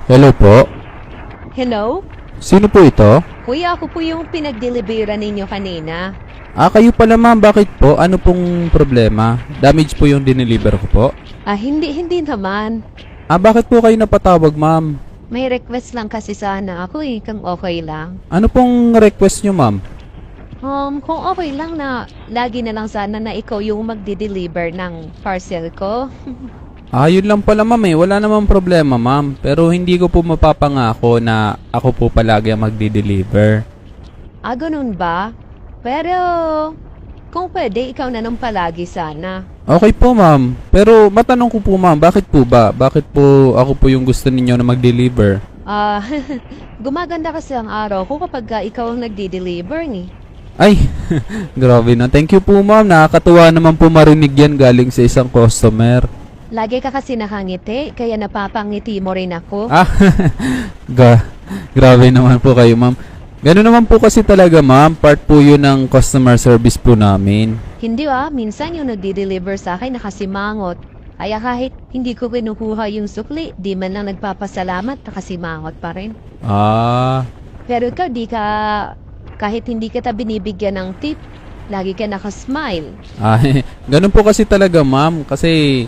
Hello po. Hello? Sino po ito? Kuya, ako po yung pinag-delibera ninyo kanina. Kayo pala ma'am. Bakit po? Ano pong problema? Damage po yung dineliver ko po. Hindi naman. Bakit po kayo napatawag ma'am? May request lang kasi sana ako kung okay lang. Ano pong request nyo ma'am? Kung okay lang na lagi na lang sana na ikaw yung magde-deliver ng parcel ko. Yun lang pala ma'am eh. Wala namang problema ma'am. Pero hindi ko po mapapangako na ako po palagi ang magde-deliver. Ganun ba? Pero, kung pwede, ikaw na nung palagi sana. Okay po ma'am. Pero matanong ko po ma'am, bakit po ba? Bakit po ako po yung gusto ninyo na mag-deliver? Gumaganda kasi ang araw ko kapag ikaw ang nagde-deliver ni. Ay, grabe na. Thank you po ma'am. Nakakatuwa naman po marinig yan galing sa isang customer. Lagi ka kasi nakangiti, kaya napapangiti mo rin ako. Grabe naman po kayo ma'am. Ganun naman po kasi talaga ma'am. Part po yun ng customer service po namin. Hindi minsan yung nagdi-deliver sa akin nakasimangot. Kaya kahit hindi ko kinukuha yung sukli, di man lang nagpapasalamat, nakasimangot pa rin. Pero ikaw, kahit hindi kita binibigyan ng tip, lagi ka nakasmile. Ganun po kasi talaga ma'am. Kasi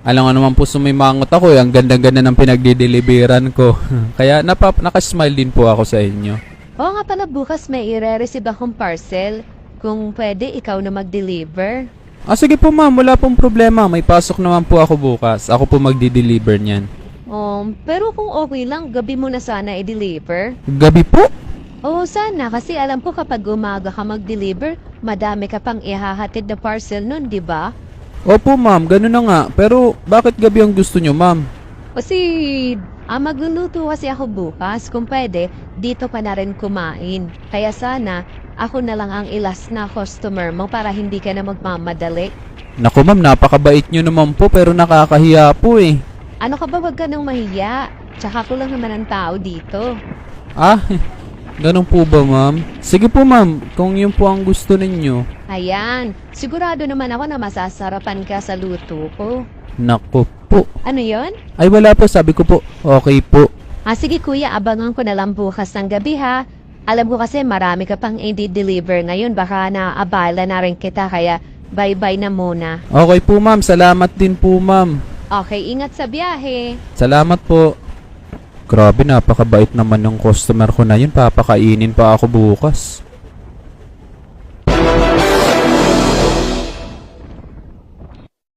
alam nga naman po sumimangot ako ang ganda-ganda ng pinagdi-deliveran ko. Kaya nakasmile din po ako sa inyo. Oo nga pala, bukas may i-receive akong parcel. Kung pwede, ikaw na mag-deliver. Sige po ma'am, wala pong problema. May pasok naman po ako bukas. Ako po magdi-deliver niyan. Pero kung okay lang, gabi mo na sana i-deliver. Gabi po? Oo, sana. Kasi alam ko kapag umaga ka mag-deliver, madami ka pang ihahatid na parcel nun, di ba? Opo ma'am, ganun na nga. Pero bakit gabi ang gusto nyo ma'am? Kasi magluluto kasi ako bukas. Kung pwede, dito ka na rin kumain. Kaya sana, ako na lang ang ilas na customer mo para hindi ka na magmamadali. Naku ma'am, napakabait nyo naman po pero nakakahiya po eh. Ano ka ba, wag ka nang mahiya? Tsaka ko lang naman ang tao dito. Ganun po ba ma'am? Sige po ma'am, kung yun po ang gusto ninyo. Ayan, sigurado naman ako na masasarapan ka sa luto ko. Naku po. Ano yon? Ay wala po, sabi ko po, okay po. Sige kuya, abangan ko na lang bukas ng gabi ha. Alam ko kasi marami ka pang i-deliver ngayon, baka na-abala na rin kita, kaya bye-bye na muna. Okay po ma'am, salamat din po ma'am. Okay, ingat sa biyahe. Salamat po. Grabe, napakabait naman ng customer ko na yun. Papakainin pa ako bukas.